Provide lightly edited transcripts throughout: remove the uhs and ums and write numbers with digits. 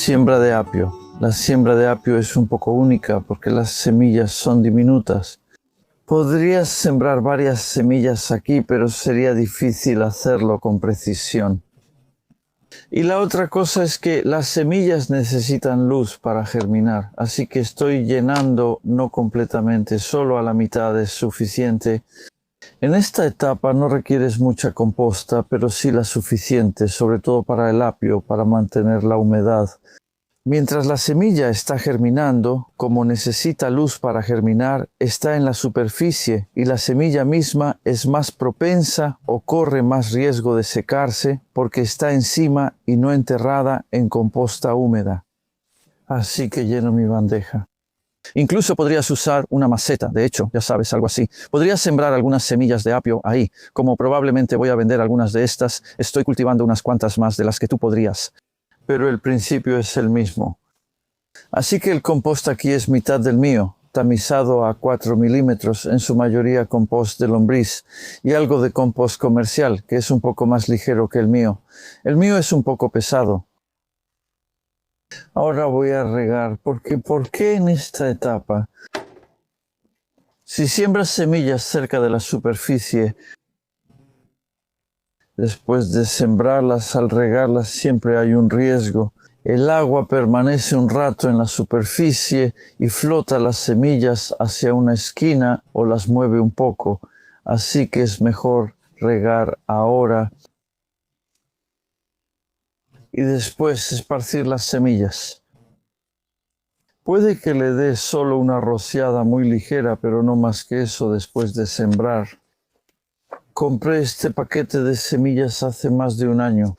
Siembra de apio. La siembra de apio es un poco única porque las semillas son diminutas. Podrías sembrar varias semillas aquí, pero sería difícil hacerlo con precisión. Y la otra cosa es que las semillas necesitan luz para germinar, así que estoy llenando no completamente, solo a la mitad es suficiente. En esta etapa no requieres mucha composta, pero sí la suficiente, sobre todo para el apio, para mantener la humedad. Mientras la semilla está germinando, como necesita luz para germinar, está en la superficie y la semilla misma es más propensa o corre más riesgo de secarse porque está encima y no enterrada en composta húmeda. Así que lleno mi bandeja. Incluso podrías usar una maceta, de hecho, ya sabes, algo así. Podrías sembrar algunas semillas de apio ahí. Como probablemente voy a vender algunas de estas, estoy cultivando unas cuantas más de las que tú podrías. Pero el principio es el mismo. Así que el compost aquí es mitad del mío, tamizado a 4 milímetros, en su mayoría compost de lombriz, y algo de compost comercial, que es un poco más ligero que el mío. El mío es un poco pesado. Ahora voy a regar, porque ¿por qué en esta etapa? Si siembras semillas cerca de la superficie, después de sembrarlas, al regarlas siempre hay un riesgo. El agua permanece un rato en la superficie y flota las semillas hacia una esquina o las mueve un poco. Así que es mejor regar ahora y después esparcir las semillas. Puede que le dé solo una rociada muy ligera, pero no más que eso después de sembrar. Compré este paquete de semillas hace más de un año.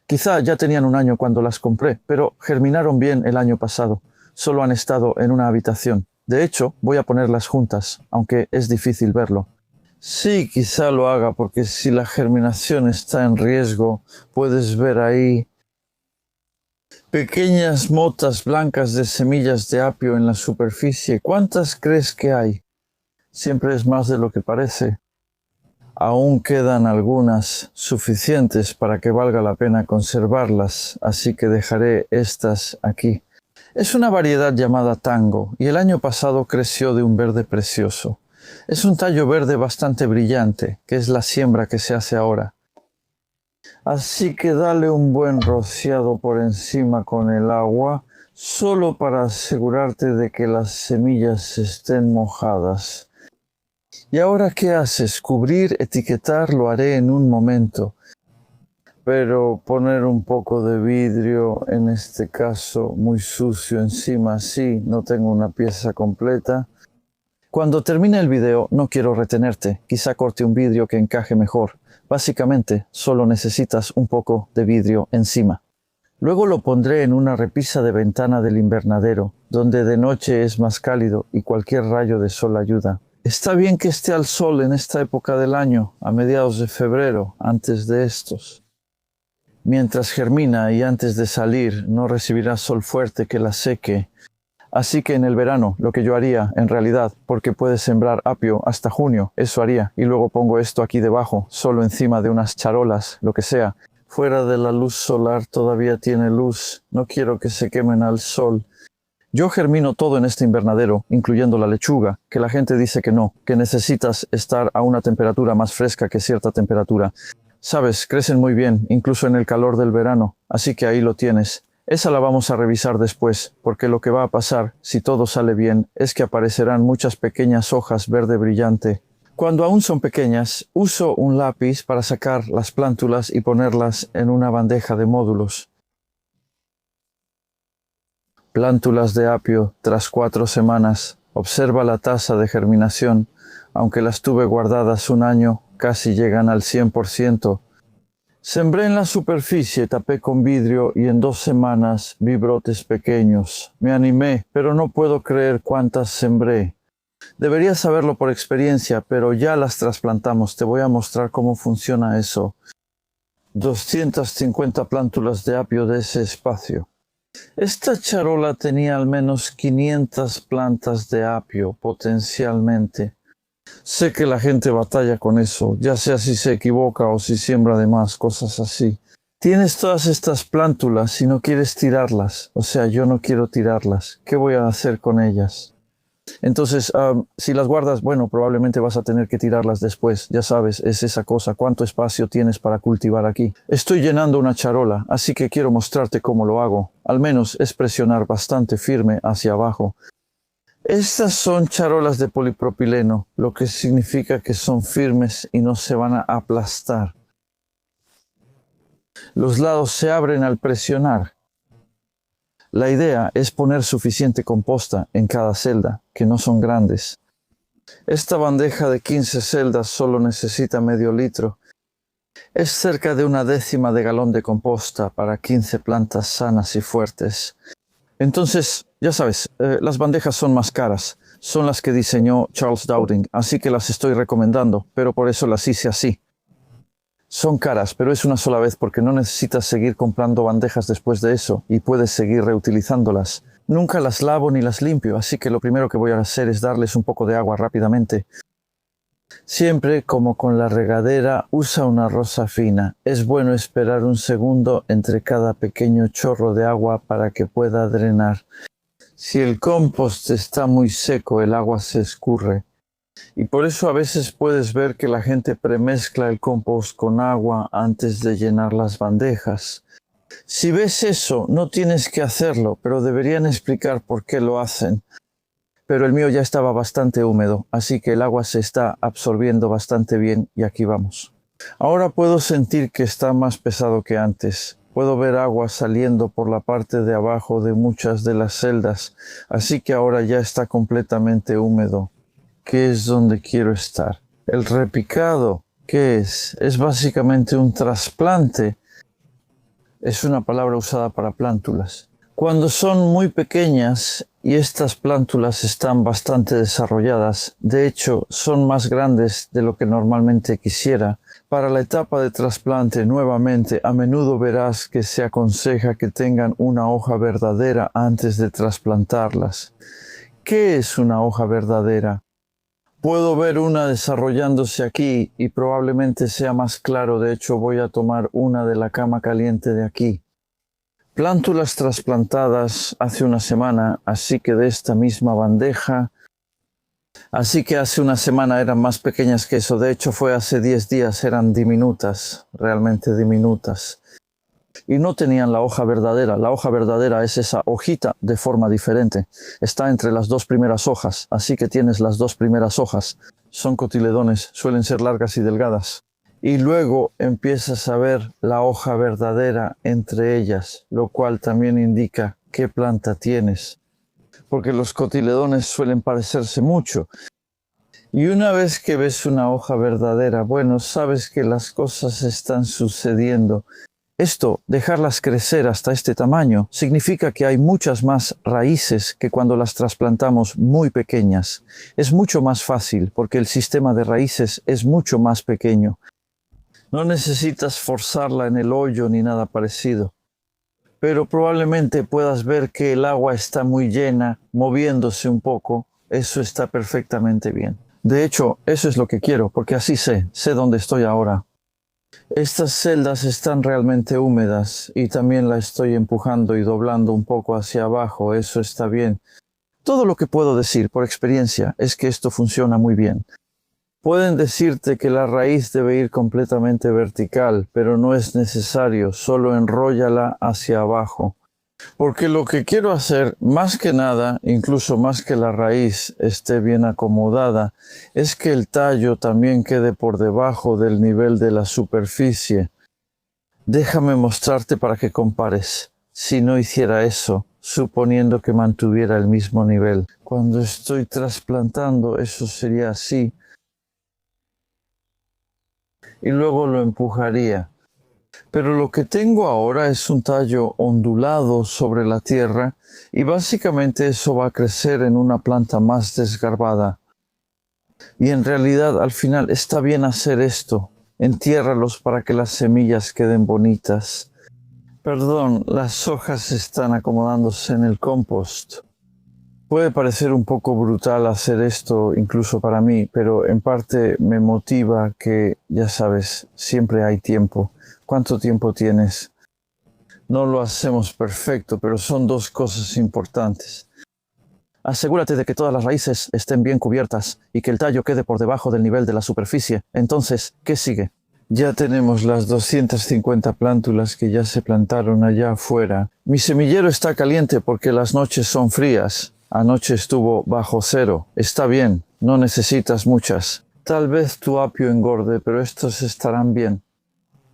Quizá ya tenían un año cuando las compré, pero germinaron bien el año pasado. Solo han estado en una habitación. De hecho, voy a ponerlas juntas, aunque es difícil verlo. Sí, quizá lo haga, porque si la germinación está en riesgo, puedes ver ahí pequeñas motas blancas de semillas de apio en la superficie. ¿Cuántas crees que hay? Siempre es más de lo que parece. Aún quedan algunas suficientes para que valga la pena conservarlas, así que dejaré estas aquí. Es una variedad llamada Tango y el año pasado creció de un verde precioso. Es un tallo verde bastante brillante, que es la siembra que se hace ahora. Así que dale un buen rociado por encima con el agua, solo para asegurarte de que las semillas estén mojadas. ¿Y ahora qué haces? Cubrir, etiquetar, lo haré en un momento. Pero poner un poco de vidrio, en este caso muy sucio encima, sí, no tengo una pieza completa. Cuando termine el video no quiero retenerte, quizá corte un vidrio que encaje mejor. Básicamente solo necesitas un poco de vidrio encima. Luego lo pondré en una repisa de ventana del invernadero, donde de noche es más cálido y cualquier rayo de sol ayuda. Está bien que esté al sol en esta época del año, a mediados de febrero, antes de estos. Mientras germina y antes de salir, no recibirá sol fuerte que la seque. Así que en el verano, lo que yo haría, en realidad, porque puedes sembrar apio hasta junio, eso haría, y luego pongo esto aquí debajo, solo encima de unas charolas, lo que sea. Fuera de la luz solar todavía tiene luz, no quiero que se quemen al sol. Yo germino todo en este invernadero, incluyendo la lechuga, que la gente dice que no, que necesitas estar a una temperatura más fresca que cierta temperatura. Sabes, crecen muy bien, incluso en el calor del verano, así que ahí lo tienes. Esa la vamos a revisar después, porque lo que va a pasar, si todo sale bien, es que aparecerán muchas pequeñas hojas verde brillante. Cuando aún son pequeñas, uso un lápiz para sacar las plántulas y ponerlas en una bandeja de módulos. Plántulas de apio tras 4 semanas. Observa la tasa de germinación. Aunque las tuve guardadas un año, casi llegan al 100%. Sembré en la superficie, tapé con vidrio y en 2 semanas vi brotes pequeños. Me animé, pero no puedo creer cuántas sembré. Deberías saberlo por experiencia, pero ya las trasplantamos. Te voy a mostrar cómo funciona eso. 250 plántulas de apio de ese espacio. Esta charola tenía al menos 500 plantas de apio, potencialmente. Sé que la gente batalla con eso, ya sea si se equivoca o si siembra de más, cosas así. Tienes todas estas plántulas y no quieres tirarlas. O sea, yo no quiero tirarlas. ¿Qué voy a hacer con ellas? Entonces, si las guardas, bueno, probablemente vas a tener que tirarlas después. Ya sabes, es esa cosa. ¿Cuánto espacio tienes para cultivar aquí? Estoy llenando una charola, así que quiero mostrarte cómo lo hago. Al menos es presionar bastante firme hacia abajo. Estas son charolas de polipropileno, lo que significa que son firmes y no se van a aplastar. Los lados se abren al presionar. La idea es poner suficiente composta en cada celda, que no son grandes. Esta bandeja de 15 celdas solo necesita medio litro. Es cerca de 1/10 de galón de composta para 15 plantas sanas y fuertes. Entonces, ya sabes, las bandejas son más caras. Son las que diseñó Charles Dowding, así que las estoy recomendando, pero por eso las hice así. Son caras, pero es una sola vez porque no necesitas seguir comprando bandejas después de eso y puedes seguir reutilizándolas. Nunca las lavo ni las limpio, así que lo primero que voy a hacer es darles un poco de agua rápidamente. Siempre, como con la regadera, usa una rosa fina. Es bueno esperar un segundo entre cada pequeño chorro de agua para que pueda drenar. Si el compost está muy seco, el agua se escurre. Y por eso a veces puedes ver que la gente premezcla el compost con agua antes de llenar las bandejas. Si ves eso, no tienes que hacerlo, pero deberían explicar por qué lo hacen. Pero el mío ya estaba bastante húmedo, así que el agua se está absorbiendo bastante bien y aquí vamos. Ahora puedo sentir que está más pesado que antes. Puedo ver agua saliendo por la parte de abajo de muchas de las celdas, así que ahora ya está completamente húmedo. ¿Qué es donde quiero estar? El repicado, ¿qué es? Es básicamente un trasplante. Es una palabra usada para plántulas. Cuando son muy pequeñas y estas plántulas están bastante desarrolladas, de hecho son más grandes de lo que normalmente quisiera, para la etapa de trasplante nuevamente a menudo verás que se aconseja que tengan una hoja verdadera antes de trasplantarlas. ¿Qué es una hoja verdadera? Puedo ver una desarrollándose aquí y probablemente sea más claro, de hecho voy a tomar una de la cama caliente de aquí. Plántulas trasplantadas hace una semana, así que de esta misma bandeja. Así que hace una semana eran más pequeñas que eso, de hecho fue hace 10 días, eran diminutas, realmente diminutas. Y no tenían la hoja verdadera es esa hojita de forma diferente. Está entre las dos primeras hojas, así que tienes las dos primeras hojas. Son cotiledones, suelen ser largas y delgadas. Y luego empiezas a ver la hoja verdadera entre ellas, lo cual también indica qué planta tienes. Porque los cotiledones suelen parecerse mucho. Y una vez que ves una hoja verdadera, bueno, sabes que las cosas están sucediendo. Esto, dejarlas crecer hasta este tamaño, significa que hay muchas más raíces que cuando las trasplantamos muy pequeñas. Es mucho más fácil porque el sistema de raíces es mucho más pequeño. No necesitas forzarla en el hoyo ni nada parecido. Pero probablemente puedas ver que el agua está muy llena, moviéndose un poco. Eso está perfectamente bien. De hecho, eso es lo que quiero, porque así sé dónde estoy ahora. Estas celdas están realmente húmedas y también la estoy empujando y doblando un poco hacia abajo, eso está bien. Todo lo que puedo decir por experiencia es que esto funciona muy bien. Pueden decirte que la raíz debe ir completamente vertical, pero no es necesario, solo enróllala hacia abajo. Porque lo que quiero hacer, más que nada, incluso más que la raíz esté bien acomodada, es que el tallo también quede por debajo del nivel de la superficie. Déjame mostrarte para que compares. Si no hiciera eso, suponiendo que mantuviera el mismo nivel. Cuando estoy trasplantando, eso sería así. Y luego lo empujaría. Pero lo que tengo ahora es un tallo ondulado sobre la tierra y básicamente eso va a crecer en una planta más desgarbada. Y en realidad al final está bien hacer esto. Entiérralos para que las semillas queden bonitas. Perdón, las hojas están acomodándose en el compost. Puede parecer un poco brutal hacer esto incluso para mí, pero en parte me motiva que, ya sabes, siempre hay tiempo. ¿Cuánto tiempo tienes? No lo hacemos perfecto, pero son dos cosas importantes. Asegúrate de que todas las raíces estén bien cubiertas y que el tallo quede por debajo del nivel de la superficie. Entonces, ¿qué sigue? Ya tenemos las 250 plántulas que ya se plantaron allá afuera. Mi semillero está caliente porque las noches son frías. Anoche estuvo bajo cero. Está bien, no necesitas muchas. Tal vez tu apio engorde, pero estos estarán bien.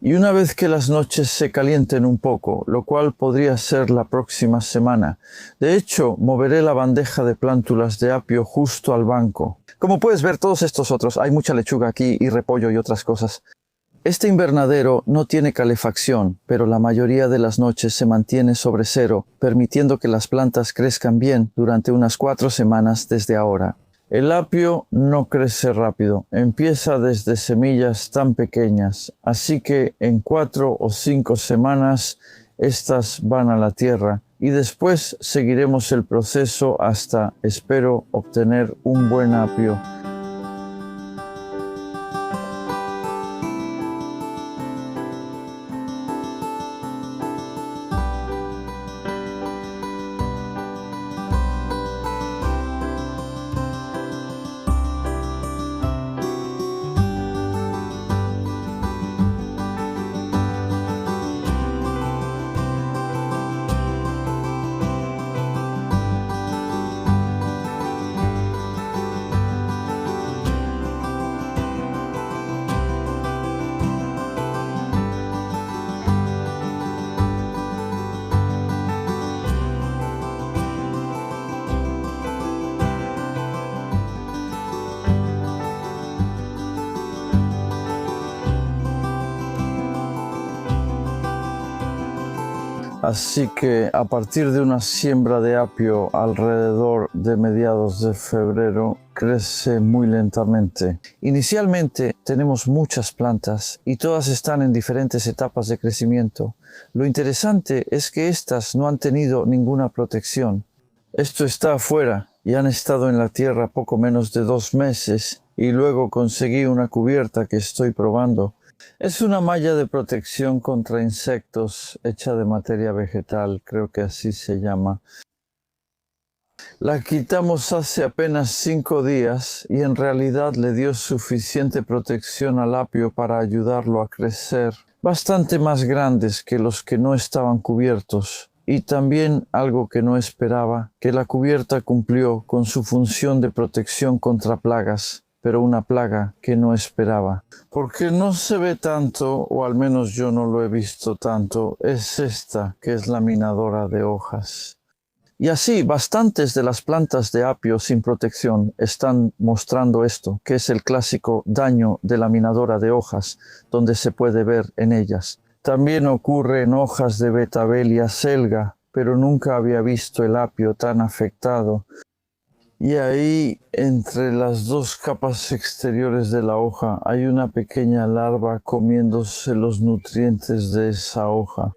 Y una vez que las noches se calienten un poco, lo cual podría ser la próxima semana, de hecho, moveré la bandeja de plántulas de apio justo al banco. Como puedes ver, todos estos otros, hay mucha lechuga aquí y repollo y otras cosas. Este invernadero no tiene calefacción, pero la mayoría de las noches se mantiene sobre cero, permitiendo que las plantas crezcan bien durante unas 4 semanas desde ahora. El apio no crece rápido, empieza desde semillas tan pequeñas, así que en 4 o 5 semanas estas van a la tierra y después seguiremos el proceso hasta, espero, obtener un buen apio. Así que a partir de una siembra de apio alrededor de mediados de febrero, crece muy lentamente. Inicialmente tenemos muchas plantas y todas están en diferentes etapas de crecimiento. Lo interesante es que estas no han tenido ninguna protección. Esto está afuera y han estado en la tierra poco menos de 2 meses y luego conseguí una cubierta que estoy probando. Es una malla de protección contra insectos hecha de materia vegetal, creo que así se llama. La quitamos hace apenas 5 días y en realidad le dio suficiente protección al apio para ayudarlo a crecer, bastante más grandes que los que no estaban cubiertos. Y también algo que no esperaba, que la cubierta cumplió con su función de protección contra plagas. Pero una plaga que no esperaba. Porque no se ve tanto, o al menos yo no lo he visto tanto, es esta, que es la minadora de hojas. Y así, bastantes de las plantas de apio sin protección están mostrando esto, que es el clásico daño de la minadora de hojas, donde se puede ver en ellas. También ocurre en hojas de betabel y acelga, pero nunca había visto el apio tan afectado. Y ahí, entre las 2 capas exteriores de la hoja, hay una pequeña larva comiéndose los nutrientes de esa hoja.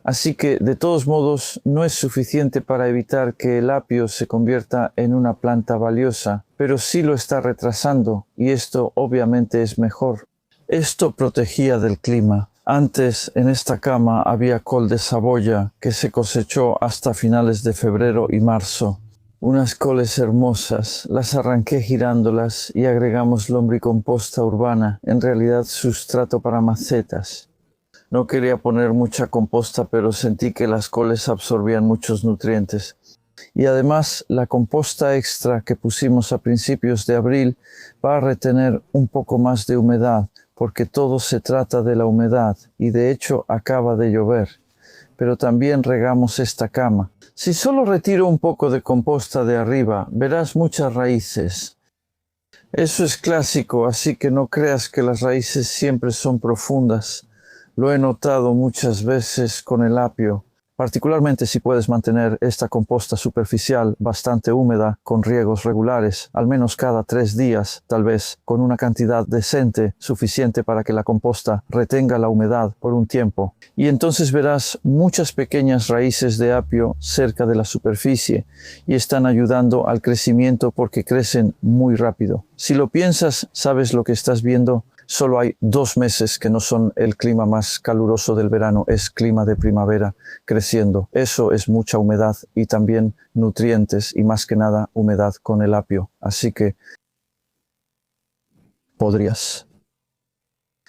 Así que, de todos modos, no es suficiente para evitar que el apio se convierta en una planta valiosa, pero sí lo está retrasando, y esto obviamente es mejor. Esto protegía del clima. Antes, en esta cama había col de Saboya, que se cosechó hasta finales de febrero y marzo. Unas coles hermosas, las arranqué girándolas y agregamos lombricomposta urbana, en realidad sustrato para macetas. No quería poner mucha composta, pero sentí que las coles absorbían muchos nutrientes. Y además, la composta extra que pusimos a principios de abril va a retener un poco más de humedad, porque todo se trata de la humedad, y de hecho acaba de llover. Pero también regamos esta cama. Si solo retiro un poco de composta de arriba, verás muchas raíces. Eso es clásico, así que no creas que las raíces siempre son profundas. Lo he notado muchas veces con el apio, particularmente si puedes mantener esta composta superficial bastante húmeda con riegos regulares, al menos cada 3 días, tal vez, con una cantidad decente, suficiente para que la composta retenga la humedad por un tiempo. Y entonces verás muchas pequeñas raíces de apio cerca de la superficie y están ayudando al crecimiento porque crecen muy rápido. Si lo piensas, ¿sabes lo que estás viendo? Solo hay 2 meses que no son el clima más caluroso del verano, es clima de primavera creciendo. Eso es mucha humedad y también nutrientes y más que nada humedad con el apio. Así que podrías.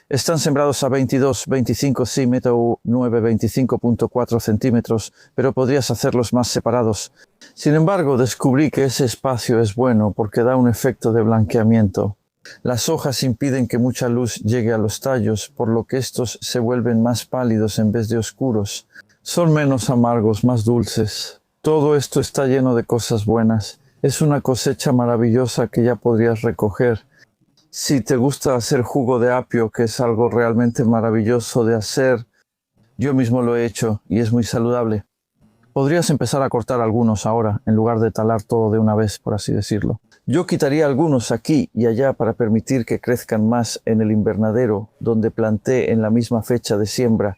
Están sembrados a 22, 25 centímetros, 9, 25.4 centímetros, pero podrías hacerlos más separados. Sin embargo, descubrí que ese espacio es bueno porque da un efecto de blanqueamiento. Las hojas impiden que mucha luz llegue a los tallos, por lo que estos se vuelven más pálidos en vez de oscuros. Son menos amargos, más dulces. Todo esto está lleno de cosas buenas. Es una cosecha maravillosa que ya podrías recoger. Si te gusta hacer jugo de apio, que es algo realmente maravilloso de hacer, yo mismo lo he hecho y es muy saludable. Podrías empezar a cortar algunos ahora, en lugar de talar todo de una vez, por así decirlo. Yo quitaría algunos aquí y allá para permitir que crezcan más en el invernadero, donde planté en la misma fecha de siembra,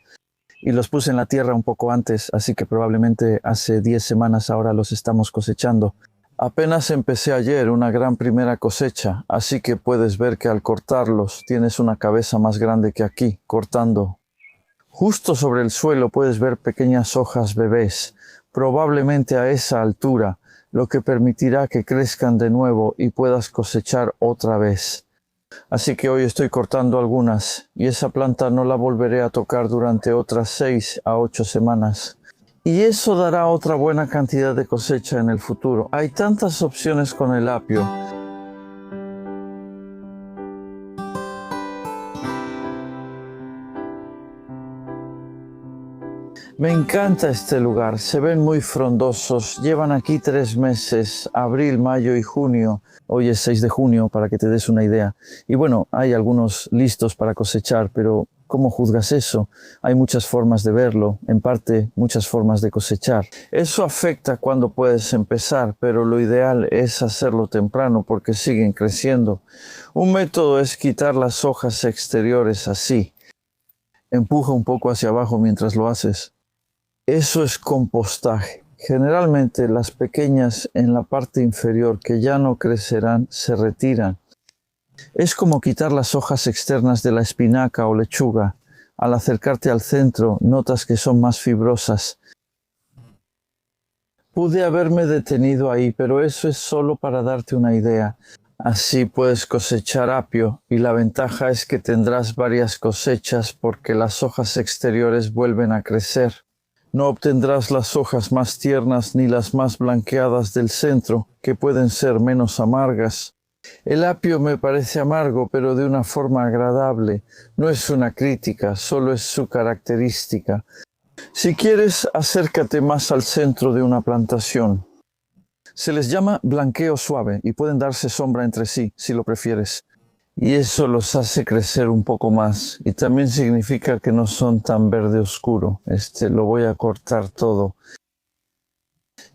y los puse en la tierra un poco antes, así que probablemente hace 10 semanas ahora los estamos cosechando. Apenas empecé ayer una gran primera cosecha, así que puedes ver que al cortarlos tienes una cabeza más grande que aquí, cortando. Justo sobre el suelo puedes ver pequeñas hojas bebés, probablemente a esa altura, lo que permitirá que crezcan de nuevo y puedas cosechar otra vez. Así que hoy estoy cortando algunas, y esa planta no la volveré a tocar durante otras 6 a 8 semanas. Y eso dará otra buena cantidad de cosecha en el futuro. Hay tantas opciones con el apio. Me encanta este lugar, se ven muy frondosos, llevan aquí 3 meses, abril, mayo y junio. Hoy es 6 de junio para que te des una idea. Y bueno, hay algunos listos para cosechar, pero ¿cómo juzgas eso? Hay muchas formas de verlo, en parte muchas formas de cosechar. Eso afecta cuando puedes empezar, pero lo ideal es hacerlo temprano porque siguen creciendo. Un método es quitar las hojas exteriores así. Empuja un poco hacia abajo mientras lo haces. Eso es compostaje. Generalmente las pequeñas en la parte inferior que ya no crecerán se retiran. Es como quitar las hojas externas de la espinaca o lechuga. Al acercarte al centro notas que son más fibrosas. Pude haberme detenido ahí, pero eso es solo para darte una idea. Así puedes cosechar apio y la ventaja es que tendrás varias cosechas porque las hojas exteriores vuelven a crecer. No obtendrás las hojas más tiernas ni las más blanqueadas del centro, que pueden ser menos amargas. El apio me parece amargo, pero de una forma agradable. No es una crítica, solo es su característica. Si quieres, acércate más al centro de una plantación. Se les llama blanqueo suave y pueden darse sombra entre sí, si lo prefieres. Y eso los hace crecer un poco más. Y también significa que no son tan verde oscuro. Lo voy a cortar todo.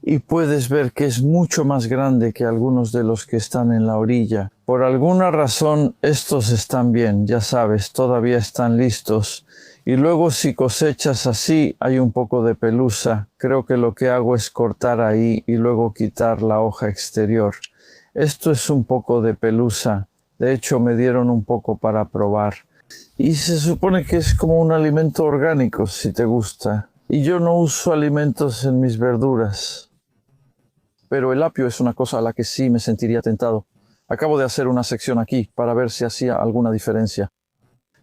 Y puedes ver que es mucho más grande que algunos de los que están en la orilla. Por alguna razón estos están bien, ya sabes, todavía están listos. Y luego si cosechas así hay un poco de pelusa. Creo que lo que hago es cortar ahí y luego quitar la hoja exterior. Esto es un poco de pelusa. De hecho, me dieron un poco para probar. Y se supone que es como un alimento orgánico, si te gusta. Y yo no uso alimentos en mis verduras. Pero el apio es una cosa a la que sí me sentiría tentado. Acabo de hacer una sección aquí para ver si hacía alguna diferencia.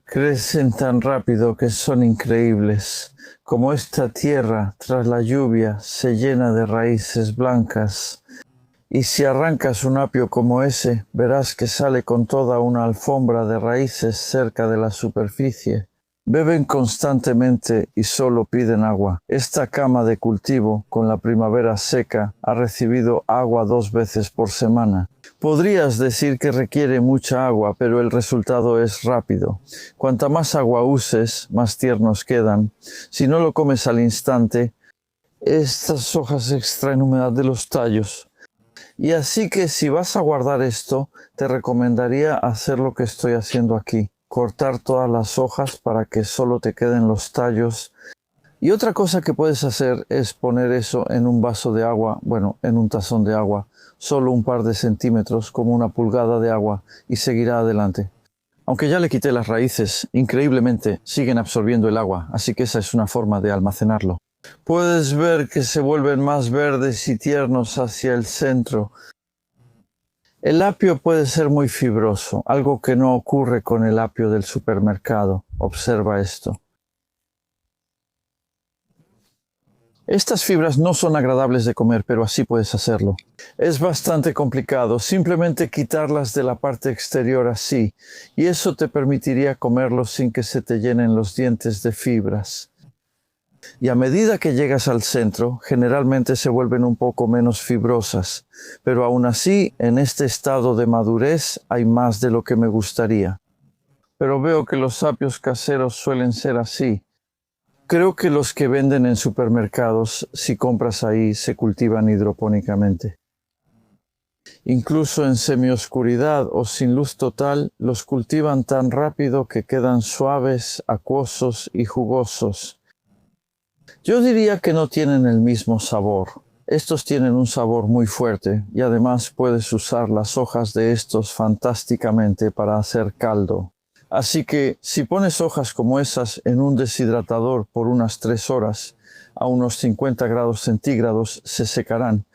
Crecen tan rápido que son increíbles. Como esta tierra, tras la lluvia, se llena de raíces blancas. Y si arrancas un apio como ese, verás que sale con toda una alfombra de raíces cerca de la superficie. Beben constantemente y solo piden agua. Esta cama de cultivo, con la primavera seca, ha recibido agua 2 veces por semana. Podrías decir que requiere mucha agua, pero el resultado es rápido. Cuanta más agua uses, más tiernos quedan. Si no lo comes al instante, estas hojas extraen humedad de los tallos. Y así que si vas a guardar esto, te recomendaría hacer lo que estoy haciendo aquí. Cortar todas las hojas para que solo te queden los tallos. Y otra cosa que puedes hacer es poner eso en un vaso de agua, en un tazón de agua, solo un par de centímetros, como una pulgada de agua, y seguirá adelante. Aunque ya le quité las raíces, increíblemente siguen absorbiendo el agua, así que esa es una forma de almacenarlo. Puedes ver que se vuelven más verdes y tiernos hacia el centro. El apio puede ser muy fibroso, algo que no ocurre con el apio del supermercado. Observa esto. Estas fibras no son agradables de comer, pero así puedes hacerlo. Es bastante complicado, simplemente quitarlas de la parte exterior así, y eso te permitiría comerlos sin que se te llenen los dientes de fibras. Y a medida que llegas al centro, generalmente se vuelven un poco menos fibrosas, pero aún así, en este estado de madurez hay más de lo que me gustaría. Pero veo que los apios caseros suelen ser así. Creo que los que venden en supermercados, si compras ahí, se cultivan hidropónicamente. Incluso en semioscuridad o sin luz total, los cultivan tan rápido que quedan suaves, acuosos y jugosos. Yo diría que no tienen el mismo sabor. Estos tienen un sabor muy fuerte y además puedes usar las hojas de estos fantásticamente para hacer caldo. Así que si pones hojas como esas en un deshidratador por unas 3 horas, a unos 50 grados centígrados se secarán.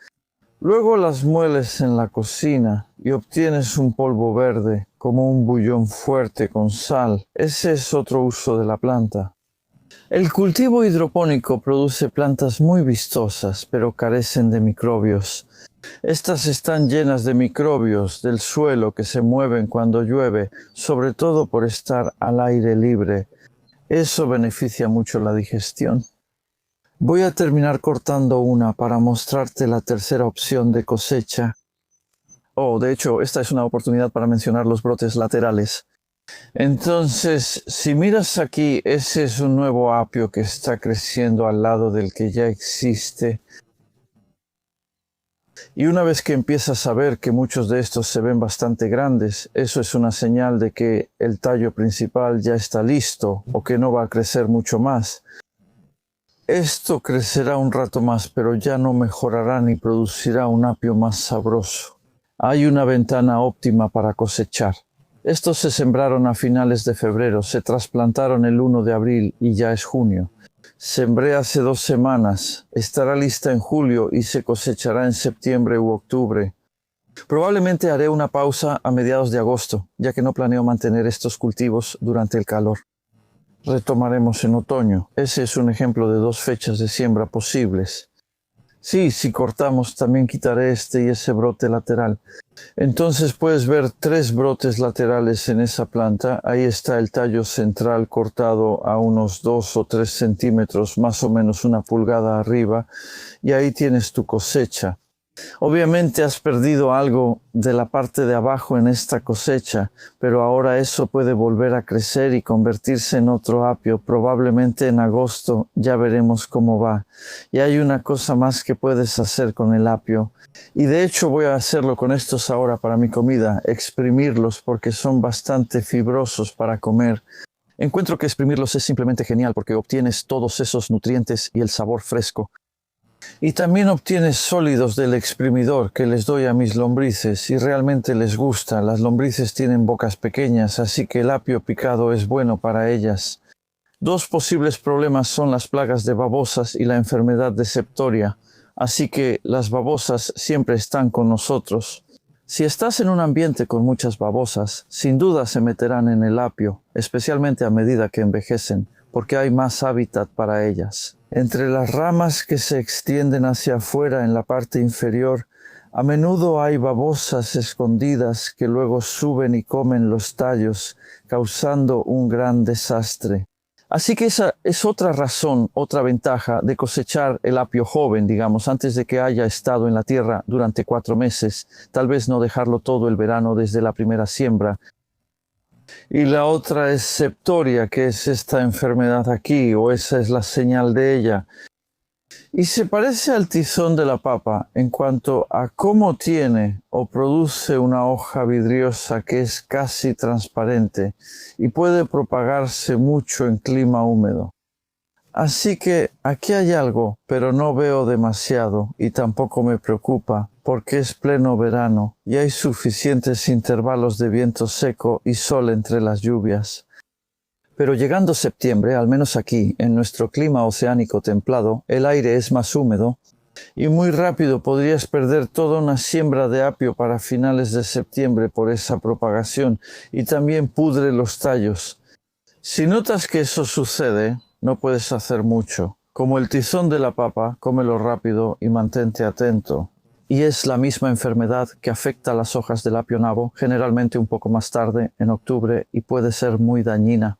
Luego las mueles en la cocina y obtienes un polvo verde, como un bullón fuerte con sal. Ese es otro uso de la planta. El cultivo hidropónico produce plantas muy vistosas, pero carecen de microbios. Estas están llenas de microbios del suelo que se mueven cuando llueve, sobre todo por estar al aire libre. Eso beneficia mucho la digestión. Voy a terminar cortando una para mostrarte la tercera opción de cosecha. De hecho, esta es una oportunidad para mencionar los brotes laterales. Entonces, si miras aquí, ese es un nuevo apio que está creciendo al lado del que ya existe. Y una vez que empiezas a ver que muchos de estos se ven bastante grandes, eso es una señal de que el tallo principal ya está listo o que no va a crecer mucho más. Esto crecerá un rato más, pero ya no mejorará ni producirá un apio más sabroso. Hay una ventana óptima para cosechar. Estos se sembraron a finales de febrero, se trasplantaron el 1 de abril y ya es junio. Sembré hace 2 semanas, estará lista en julio y se cosechará en septiembre u octubre. Probablemente haré una pausa a mediados de agosto, ya que no planeo mantener estos cultivos durante el calor. Retomaremos en otoño. Ese es un ejemplo de 2 fechas de siembra posibles. Sí, si cortamos también quitaré este y ese brote lateral. Entonces puedes ver 3 brotes laterales en esa planta. Ahí está el tallo central cortado a unos 2 o 3 centímetros, más o menos 1 pulgada arriba. Y ahí tienes tu cosecha. Obviamente has perdido algo de la parte de abajo en esta cosecha, pero ahora eso puede volver a crecer y convertirse en otro apio. Probablemente en agosto ya veremos cómo va. Y hay una cosa más que puedes hacer con el apio. Y de hecho voy a hacerlo con estos ahora para mi comida, exprimirlos porque son bastante fibrosos para comer. Encuentro que exprimirlos es simplemente genial porque obtienes todos esos nutrientes y el sabor fresco. Y también obtienes sólidos del exprimidor que les doy a mis lombrices y realmente les gusta. Las lombrices tienen bocas pequeñas, así que el apio picado es bueno para ellas. 2 posibles problemas son las plagas de babosas y la enfermedad de septoria, así que las babosas siempre están con nosotros. Si estás en un ambiente con muchas babosas, sin duda se meterán en el apio, especialmente a medida que envejecen, porque hay más hábitat para ellas. Entre las ramas que se extienden hacia afuera en la parte inferior, a menudo hay babosas escondidas que luego suben y comen los tallos, causando un gran desastre. Así que esa es otra razón, otra ventaja de cosechar el apio joven, digamos, antes de que haya estado en la tierra durante 4 meses, tal vez no dejarlo todo el verano desde la primera siembra. Y la otra es septoria, que es esta enfermedad aquí, o esa es la señal de ella. Y se parece al tizón de la papa en cuanto a cómo tiene o produce una hoja vidriosa que es casi transparente y puede propagarse mucho en clima húmedo. Así que aquí hay algo, pero no veo demasiado y tampoco me preocupa. porque es pleno verano y hay suficientes intervalos de viento seco y sol entre las lluvias. Pero llegando septiembre, al menos aquí, en nuestro clima oceánico templado, el aire es más húmedo y muy rápido podrías perder toda una siembra de apio para finales de septiembre por esa propagación y también pudre los tallos. Si notas que eso sucede, no puedes hacer mucho. Como el tizón de la papa, cómelo rápido y mantente atento. Y es la misma enfermedad que afecta a las hojas del apio nabo, generalmente un poco más tarde, en octubre, y puede ser muy dañina.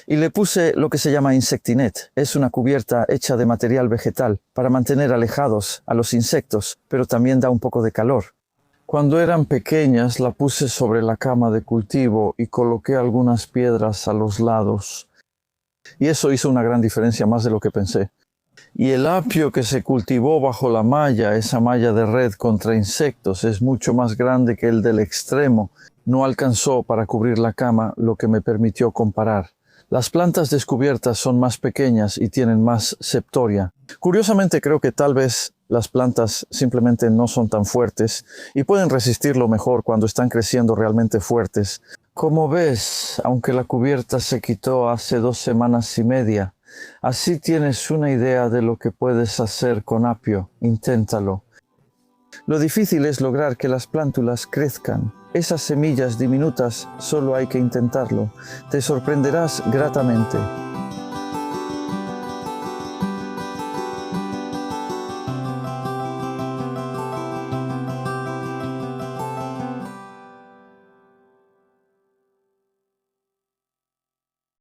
Y le puse lo que se llama insectinet. Es una cubierta hecha de material vegetal para mantener alejados a los insectos, pero también da un poco de calor. Cuando eran pequeñas la puse sobre la cama de cultivo y coloqué algunas piedras a los lados. Y eso hizo una gran diferencia, más de lo que pensé. Y el apio que se cultivó bajo la malla, esa malla de red contra insectos, es mucho más grande que el del extremo. No alcanzó para cubrir la cama, lo que me permitió comparar. Las plantas descubiertas son más pequeñas y tienen más septoria. Curiosamente creo que tal vez las plantas simplemente no son tan fuertes y pueden resistirlo mejor cuando están creciendo realmente fuertes. Como ves, aunque la cubierta se quitó hace 2 semanas y media, así tienes una idea de lo que puedes hacer con apio. Inténtalo. Lo difícil es lograr que las plántulas crezcan. Esas semillas diminutas solo hay que intentarlo. Te sorprenderás gratamente.